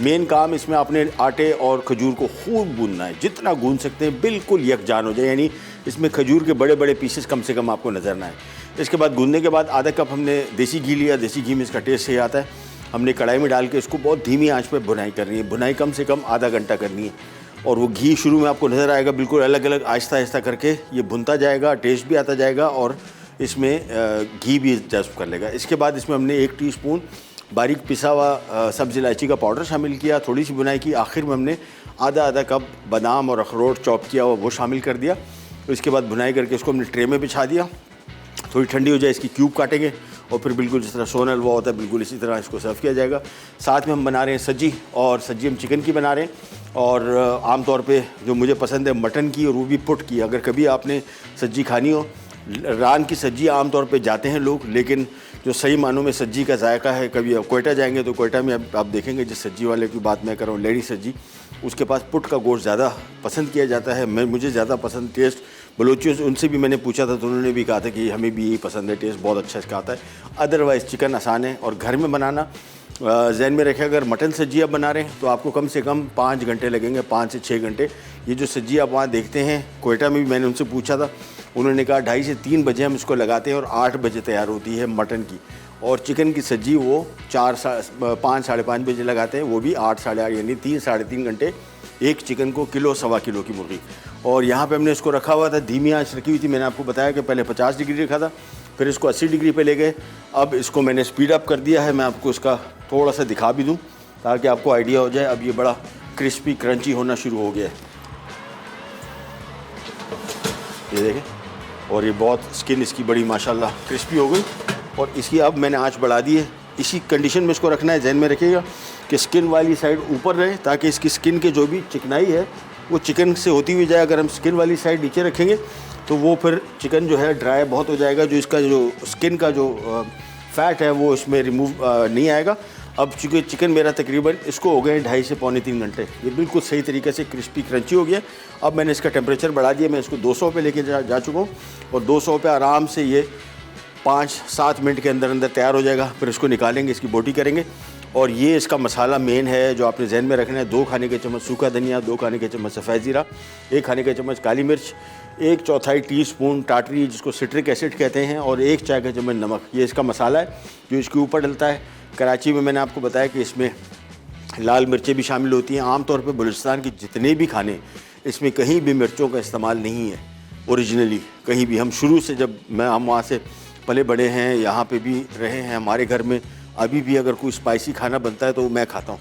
मेन काम इसमें आपने आटे और खजूर को खूब गूंदना है, जितना गूंद सकते हैं बिल्कुल यकजान हो जाए, यानी इसमें खजूर के बड़े बड़े पीसेस कम से कम आपको नज़र ना आए। इसके बाद गूंदने के बाद आधा कप हमने देसी घी लिया, देसी घी में इसका टेस्ट सही आता है। हमने कढ़ाई में डाल के इसको बहुत धीमी आंच पे बुनाई करनी है, बुनाई कम से कम आधा घंटा करनी है। और वो घी शुरू में आपको नज़र आएगा, बिल्कुल अलग अलग आहिस्ता आहिस्ता करके ये भुनता जाएगा, टेस्ट भी आता जाएगा और इसमें घी भी जज़्ब कर लेगा। इसके बाद इसमें हमने 1 टीस्पून बारीक पिसा हुआ सब्ज़ इलायची का पाउडर शामिल किया, थोड़ी सी बुनाई की। आखिर में हमने आधा कप बादाम और अखरोट चॉप किया हुआ वो शामिल कर दिया। तो इसके बाद बुनाई करके इसको हमने ट्रे में बिछा दिया। थोड़ी ठंडी हो जाए, इसकी क्यूब काटेंगे और फिर बिल्कुल जिस तरह सोन हलवा होता है बिल्कुल इसी तरह इसको सर्व किया जाएगा। साथ में हम बना रहे हैं सब्जी, और सब्जी हम चिकन की बना रहे हैं। और आम तौर पे जो मुझे पसंद है मटन की और वो भी पुट की। अगर कभी आपने सज्जी खानी हो, रान की सज्जी आम तौर पे जाते हैं लोग, लेकिन जो सही मानों में सज्जी का जायका है, कभी आप कोयटा जाएंगे तो कोयटा में आप देखेंगे जिस सज्जी वाले की बात मैं कर रहा हूँ, लेडी सज्जी, उसके पास पुट का गोश्त ज़्यादा पसंद किया जाता है। मुझे ज़्यादा पसंद टेस्ट बलोचियों से, उनसे भी मैंने पूछा था तो उन्होंने भी कहा था कि हमें भी यही पसंद है, टेस्ट बहुत अच्छा इसका आता है। अदरवाइज़ चिकन आसान है और घर में बनाना जहन में रखें, अगर मटन सज्जी आप बना रहे हैं तो आपको कम से कम 5 घंटे लगेंगे, 5 से 6 घंटे। ये जो सज्जी आप वहाँ देखते हैं कोयटा में भी मैंने उनसे पूछा था, उन्होंने कहा 2:30 से 3 बजे हम इसको लगाते हैं और 8 बजे तैयार होती है मटन की। और चिकन की सज्जी वो 5 साढ़े 5 बजे लगाते हैं, वो भी 8 साढ़े 8 यानी 3 साढ़े 3 घंटे एक चिकन को, किलो सवा किलो की मुर्गी। और यहाँ पे हमने इसको रखा हुआ था, धीमी आंच रखी हुई थी। मैंने आपको बताया कि पहले 50 डिग्री रखा था, फिर इसको 80 डिग्री पे ले गए। अब इसको मैंने स्पीड अप कर दिया है, मैं आपको इसका थोड़ा सा दिखा भी दूँ ताकि आपको आइडिया हो जाए। अब ये बड़ा क्रिस्पी क्रंची होना शुरू हो गया है, ये देखें, और ये बहुत स्किन इसकी बड़ी माशाल्लाह क्रिस्पी हो गई। और इसकी अब मैंने आंच बढ़ा दी है। इसी कंडीशन में इसको रखना है, जहन में रखिएगा कि स्किन वाली साइड ऊपर रहे ताकि इसकी स्किन के जो भी चिकनाई है वो चिकन से होती हुई जाए। अगर हम स्किन वाली साइड नीचे रखेंगे तो वो फिर चिकन जो है ड्राई बहुत हो जाएगा, जो इसका जो स्किन का जो फैट है वो इसमें रिमूव नहीं आएगा। अब चूँकि चिकन मेरा तकरीबन इसको हो गए 2.5 से पौने 3 घंटे, ये बिल्कुल सही तरीके से क्रिस्पी क्रंची हो गया। अब मैंने इसका टेम्परेचर बढ़ा दिया, मैं इसको 200 पे लेके जा चुका हूँ और 200 पे आराम से ये 5-7 मिनट के अंदर अंदर तैयार हो जाएगा। फिर इसको निकालेंगे, इसकी बोटी करेंगे। और ये इसका मसाला मेन है जो आपने जहन में रखना है। 2 खाने के चम्मच सूखा धनिया, 2 खाने के चम्मच सफ़ेद ज़ीरा, 1 खाने के चम्मच काली मिर्च, 1/4 टीस्पून टाटरी जिसको सिट्रिक एसिड कहते हैं, और 1 चाय का चम्मच नमक। ये इसका मसाला है जो इसके ऊपर डलता है। कराची में मैंने आपको बताया कि इसमें लाल मिर्चें भी शामिल होती हैं। आमतौर पर बलूचिस्तान के जितने भी खाने, इसमें कहीं भी मिर्चों का इस्तेमाल नहीं है ओरिजिनली, कहीं भी। हम शुरू से जब हम वहाँ से पले बड़े हैं, यहाँ पे भी रहे हैं, हमारे घर में अभी भी अगर कोई स्पाइसी खाना बनता है तो मैं खाता हूँ,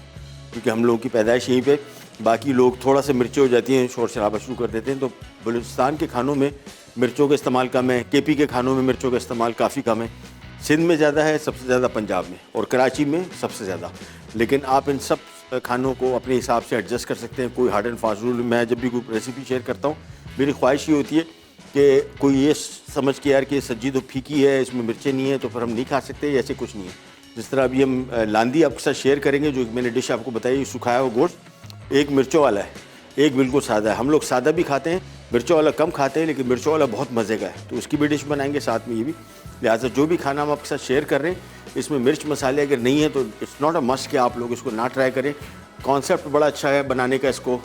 क्योंकि हम लोगों की पैदाइश यहीं पे। बाकी लोग थोड़ा सा मिर्चें हो जाती हैं, शोर शराबा शुरू कर देते हैं। तो बलूचिस्तान के खानों में मिर्चों का इस्तेमाल कम है, केपी के खानों में मिर्चों का इस्तेमाल काफ़ी कम है। सिंध में ज़्यादा है, सबसे ज़्यादा पंजाब में, और कराची में सबसे ज़्यादा। लेकिन आप इन सब खानों को अपने हिसाब से एडजस्ट कर सकते हैं, कोई हार्ड एंड फास्ट रूल। मैं जब भी कोई रेसिपी शेयर करता हूँ, मेरी ख्वाहिश ये होती है कि कोई ये समझ के यार कि सब्जी तो फीकी है, इसमें मिर्चें नहीं है तो फिर हम नहीं खा सकते, ऐसे कुछ नहीं है। जिस तरह अभी हम लांदी आपके साथ शेयर करेंगे, जो मैंने डिश आपको बताई, सुखाया हुआ गोश्त, एक मिर्चों वाला है, एक बिल्कुल सादा है। हम लोग सादा भी खाते हैं, मिर्चों वाला कम खाते हैं, लेकिन मिर्चों वाला बहुत मज़े का है, तो उसकी भी डिश बनाएंगे साथ में ये भी। लिहाजा जो भी खाना हम आपके साथ शेयर कर रहे हैं, इसमें मिर्च मसाले अगर नहीं है तो इट्स नॉट अ मस्ट कि आप लोग इसको ना ट्राई करें। कॉन्सेप्ट बड़ा अच्छा है बनाने का, इसको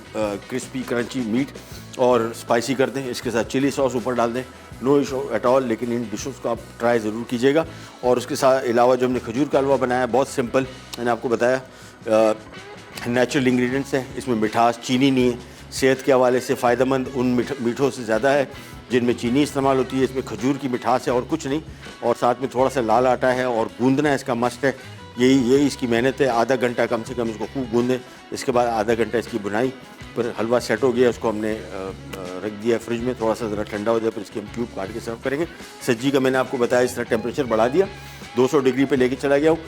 क्रिस्पी क्रंची मीट और स्पाइसी कर दें, इसके साथ चिली सॉस ऊपर डाल दें, नो इशू एट ऑल। लेकिन इन डिशेस को आप ट्राई ज़रूर कीजिएगा। और उसके साथ अलावा जो हमने खजूर का हलवा बनाया, बहुत सिंपल, मैंने आपको बताया, नेचुरल इंग्रेडिएंट्स है, इसमें मिठास, चीनी नहीं है, सेहत के हवाले से फ़ायदेमंद उन मीठों से ज़्यादा है जिनमें चीनी इस्तेमाल होती है। इसमें खजूर की मिठास है और कुछ नहीं, और साथ में थोड़ा सा लाल आटा है और गूंदना इसका मस्ट है। यही इसकी मेहनत है। आधा घंटा कम से कम इसको खूब गूंदें, इसके बाद आधा घंटा इसकी बुनाई। फिर हलवा सेट हो गया, उसको हमने रख दिया फ्रिज में, थोड़ा सा ज़रा ठंडा हो जाए, फिर इसके हम क्यूब काट के सर्व करेंगे। सब्जी का मैंने आपको बताया, इस तरह टेम्परेचर बढ़ा दिया, 200 डिग्री पे लेके चला गया हूँ।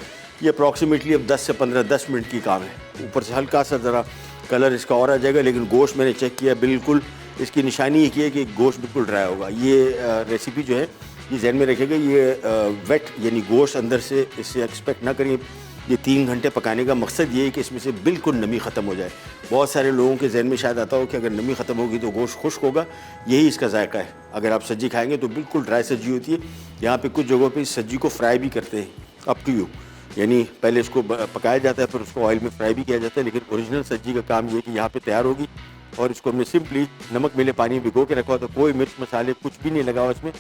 ये अप्रॉक्सीमेटली अब 10 से 10 मिनट की काम है। ऊपर से हल्का सा ज़रा कलर इसका और आ जाएगा, लेकिन गोश्त मैंने चेक किया बिल्कुल, इसकी निशानी ये की है कि गोश्त बिल्कुल ड्राई होगा। ये रेसिपी जो है ये जहन में रखेगा, ये वेट यानी गोश्त अंदर से, इससे एक्सपेक्ट ना करिए। ये 3 घंटे पकाने का मकसद ये है कि इसमें से बिल्कुल नमी ख़त्म हो जाए। बहुत सारे लोगों के जहन में शायद आता हो कि अगर नमी ख़त्म होगी तो गोश्त खुश्क होगा, यही इसका जायका है। अगर आप सब्जी खाएंगे तो बिल्कुल ड्राई सब्जी होती है। यहाँ पे कुछ जगहों पे इस सब्जी को फ्राई भी करते हैं, अप टू यू, यानी पहले इसको पकाया जाता है फिर उसको ऑयल में फ्राई भी किया जाता है। लेकिन ओरिजिनल सब्जी का काम ये है कि यहाँ पे तैयार होगी और इसको हमने सिंपली नमक मिले पानी भिगो के रखा हुआ, तो कोई मिर्च मसाले कुछ भी नहीं लगा हुआ इसमें।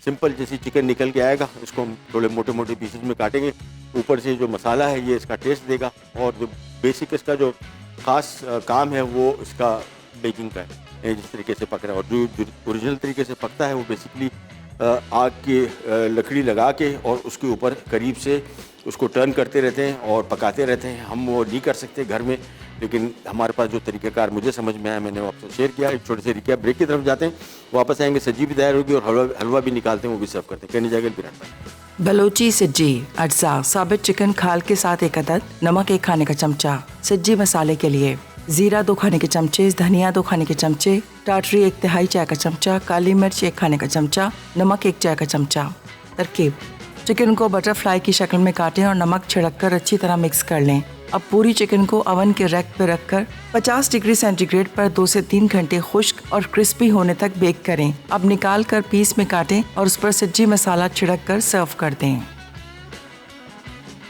सिंपल जैसे चिकन निकल के आएगा, इसको हम थोड़े मोटे मोटे पीसेस में काटेंगे। ऊपर से जो मसाला है ये इसका टेस्ट देगा, और जो बेसिक इसका जो ख़ास काम है वो इसका बेकिंग का है, जिस तरीके से पक रहा है। और जो ओरिजिनल तरीके से पकता है वो बेसिकली आग की लकड़ी लगा के और उसके ऊपर करीब से उसको टर्न करते रहते हैं और पकाते रहते हैं। हम वो नहीं कर सकते घर में, लेकिन हमारे पास जो तरीक़ाकार मुझे समझ में आया मैंने वो आपसे शेयर किया। एक छोटे से रिकैप, ब्रेक की तरफ जाते हैं, वापस आएंगे, सब्जी भी तैयार होगी और हलवा भी निकालते हैं, वो भी सर्व करते हैं। कहने जाएगा बिराट बलोची सज्जी अज्जा, साबित चिकन खाल के साथ 1 अदद, नमक 1 खाने का चमचा। सज्जी मसाले के लिए ज़ीरा 2 खाने के चमचे, धनिया 2 खाने के चमचे, टाटरी 1 तिहाई चाय का चमचा, काली मिर्च 1 खाने का चमचा, नमक 1 चाय का चमचा। तरकीब: चिकन को बटरफ्लाई की शक्ल में काटें और नमक छिड़ककर अच्छी तरह मिक्स कर लें। अब पूरी चिकन को ओवन के रैक पर रखकर 50 डिग्री सेंटीग्रेड पर 2 से 3 घंटे खुश्क और क्रिस्पी होने तक बेक करें। अब निकाल कर पीस में काटें और उस पर सज्जी मसाला छिड़क कर सर्व कर दें।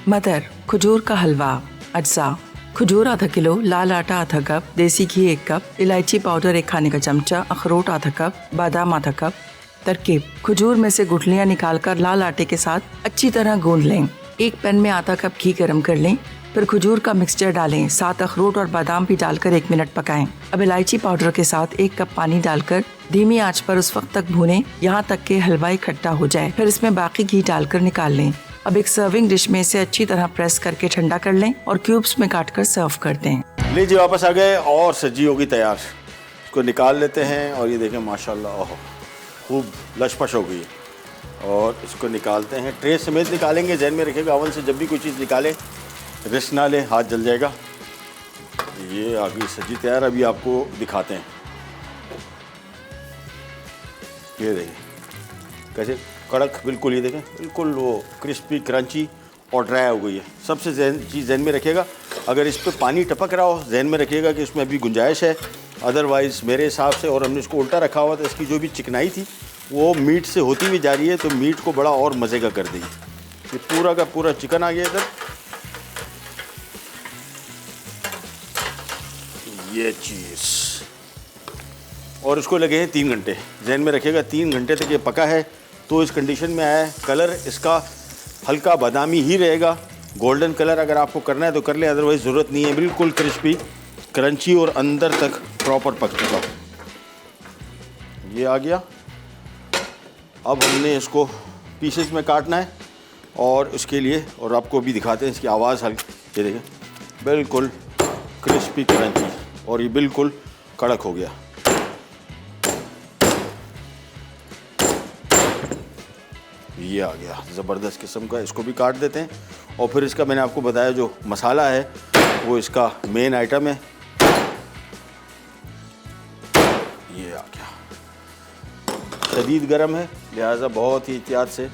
मदर खजूर का हलवा। अज्जा: खजूर आधा किलो, लाल आटा आधा कप, देसी घी 1 कप, इलायची पाउडर 1 खाने का चमचा, अखरोट आधा कप, बादाम आधा कप। तरकीब: खजूर में से गुठलियाँ निकालकर लाल आटे के साथ अच्छी तरह गूंद लें। एक पैन में आधा कप घी गरम कर लें, फिर खजूर का मिक्सचर डालें, साथ अखरोट और बादाम भी डालकर 1 मिनट पकाएं। अब इलायची पाउडर के साथ 1 कप पानी डालकर धीमी आंच पर उस वक्त तक भूनें यहाँ तक कि हलवा इकट्ठा हो जाए। फिर इसमें बाकी घी डालकर निकाल लें। अब एक सर्विंग डिश में इसे अच्छी तरह प्रेस करके ठंडा कर लें और क्यूब्स में काट कर सर्व कर दें। लीजिए वापस आ गए और सब्जी होगी तैयार। इसको निकाल लेते हैं और ये देखें माशाल्लाह, ओह खूब लशपश हो गई है। और इसको निकालते हैं, ट्रे समेत निकालेंगे। जहन में रखिएगा ओवन से जब भी कोई चीज़ निकालें रिस्क ना लें, हाथ जल जाएगा। ये आ गई सब्जी तैयार। अभी आपको दिखाते हैं, ये देखिए कैसे कड़क, बिल्कुल ये देखें बिल्कुल वो क्रिस्पी क्रंची और ड्राई हो गई है। सबसे चीज़ जहन में रखिएगा, अगर इस पर पानी टपक रहा हो जहन में रखिएगा कि इसमें अभी गुंजाइश है। अदरवाइज़ मेरे हिसाब से, और हमने इसको उल्टा रखा हुआ था, इसकी जो भी चिकनाई थी वो मीट से होती भी जा रही है, तो मीट को बड़ा और मज़े का कर देगी। ये पूरा का पूरा चिकन आ गया इधर, ये चीज़, और इसको लगे हैं 3 घंटे। जहन में रखिएगा 3 घंटे तक ये पका है तो इस कंडीशन में आया है। कलर इसका हल्का बादामी ही रहेगा, गोल्डन कलर अगर आपको करना है तो कर ले, अदरवाइज़ ज़रूरत नहीं है। बिल्कुल क्रिस्पी क्रंची और अंदर तक प्रॉपर पक चुका। ये आ गया। अब हमने इसको पीसेस में काटना है और इसके लिए, और आपको भी दिखाते हैं इसकी आवाज़ हल्की, ये देखें बिल्कुल क्रिस्पी क्रंची और ये बिल्कुल कड़क हो गया। ये आ गया ज़बरदस्त किस्म का। इसको भी काट देते हैं और फिर इसका मैंने आपको बताया जो मसाला है वो इसका मेन आइटम है। ये आ गया, शदीद गर्म है लिहाजा बहुत ही एहतियात से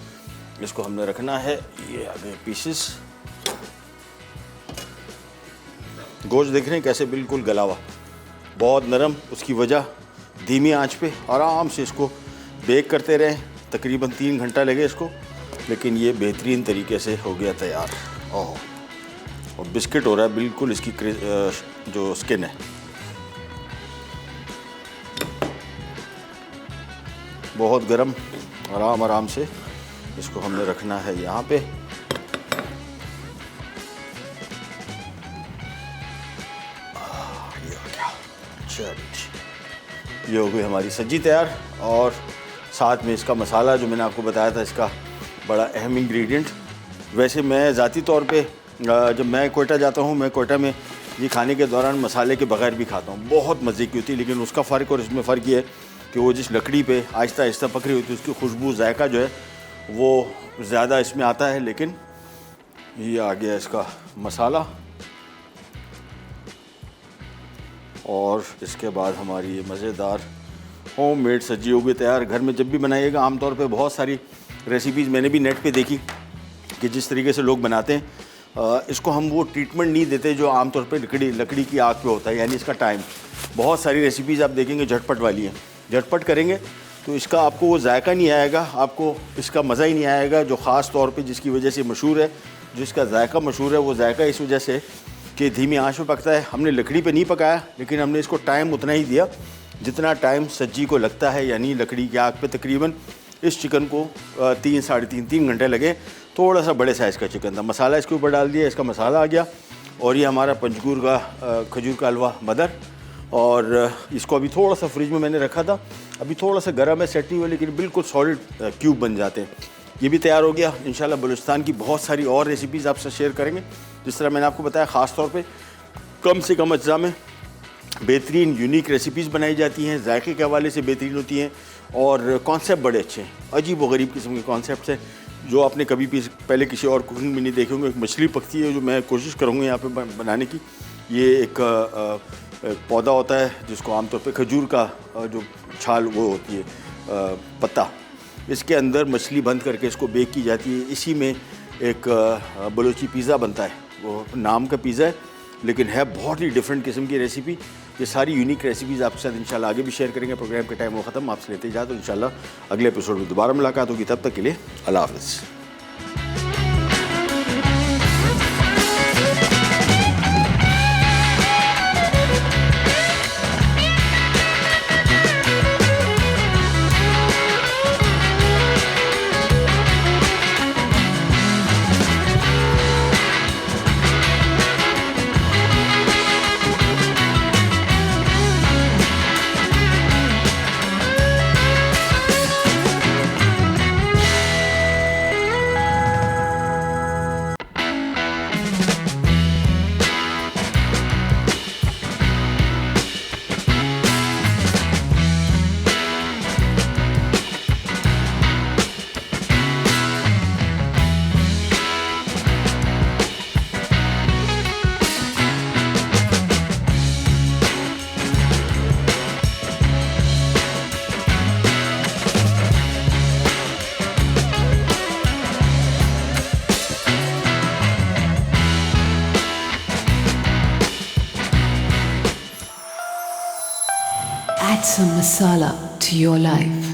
इसको हमने रखना है। ये आ गए पीसेस। गोश्त देख रहे हैं कैसे बिल्कुल गला हुआ, बहुत नरम। उसकी वजह धीमी आंच पे आराम से इसको बेक करते रहें। तकरीबन 3 घंटा लगे इसको, लेकिन ये बेहतरीन तरीके से हो गया तैयार। ओह, और बिस्किट हो रहा है बिल्कुल इसकी जो स्किन है। बहुत गर्म, आराम आराम से इसको हमने रखना है यहाँ पे। ये हो गया, चलिए ये हो गई हमारी सब्जी तैयार। और साथ में इसका मसाला जो मैंने आपको बताया था, इसका बड़ा अहम इंग्रेडिएंट। वैसे मैं ज़ाती तौर पे जब मैं कोयटा जाता हूँ, मैं कोयटा में ये खाने के दौरान मसाले के बगैर भी खाता हूँ, बहुत मज़े की होती है। लेकिन उसका फ़र्क और इसमें फ़र्क ये है कि वो जिस लकड़ी पे आहिस्ता आहिस्ता पक रही होती है उसकी खुशबू जायका जो है वो ज़्यादा इसमें आता है। लेकिन ये आ गया इसका मसाला और इसके बाद हमारी ये मज़ेदार होममेड सब्जी हो गई तैयार। घर में जब भी बनाइएगा, आमतौर पे बहुत सारी रेसिपीज़ मैंने भी नेट पे देखी कि जिस तरीके से लोग बनाते हैं, इसको हम वो ट्रीटमेंट नहीं देते जो आमतौर पे लकड़ी की आग पे होता है, यानी इसका टाइम। बहुत सारी रेसिपीज़ आप देखेंगे झटपट वाली हैं, झटपट करेंगे तो इसका आपको वो जायका नहीं आएगा, आपको इसका मज़ा ही नहीं आएगा जो ख़ास तौर पे जिसकी वजह से मशहूर है, जिसका जायका मशहूर है। वो जायका इस वजह से कि धीमी आंच पे पकता है। हमने लकड़ी पे नहीं पकाया, लेकिन हमने इसको टाइम उतना ही दिया जितना टाइम सब्जी को लगता है, यानी लकड़ी की आग पे। तकरीबन इस चिकन को 3 साढ़े 3 घंटे लगे। थोड़ा सा बड़े साइज़ का चिकन था। मसाला इसके ऊपर डाल दिया, इसका मसाला आ गया। और ये हमारा पंचकूर का खजूर का हलवा मदर, और इसको अभी थोड़ा सा फ्रिज में मैंने रखा था, अभी थोड़ा सा गर्म है, सेट नहीं हुआ, लेकिन बिल्कुल सॉलिड क्यूब बन जाते हैं। ये भी तैयार हो गया। इंशाल्लाह बलूचिस्तान की बहुत सारी और रेसिपीज़ आपसे शेयर करेंगे। जिस तरह मैंने आपको बताया, ख़ास तौर पे कम से कम अज्जा में बेहतरीन यूनिक रेसिपीज़ बनाई जाती हैं, जायके के हवाले से बेहतरीन होती हैं और कॉन्सेप्ट बड़े अच्छे हैं। अजीब व गरीब किस्म के कॉन्सेप्ट हैं जो आपने कभी भी पहले किसी और कुकिंग में नहीं देखे होंगे। एक मछली पकती है जो मैं कोशिश करूँगा यहाँ पे बनाने की, ये एक पौधा होता है जिसको आमतौर पे खजूर का जो छाल वो होती है पत्ता, इसके अंदर मछली बंद करके इसको बेक की जाती है। इसी में एक बलोची पिज़्ज़ा बनता है, वो नाम का पिज़्ज़ा है लेकिन है बहुत ही डिफरेंट किस्म की रेसिपी। ये सारी यूनिक रेसिपीज़ आपके साथ इंशाल्लाह आगे भी शेयर करेंगे। प्रोग्राम के टाइम वो ख़त्म, आपसे लेते जाए तो इंशाल्लाह अगले एपिसोड में दोबारा मुलाकात होगी। तब तक के लिए अल्लाह हाफ़िज़। Add some masala to your life.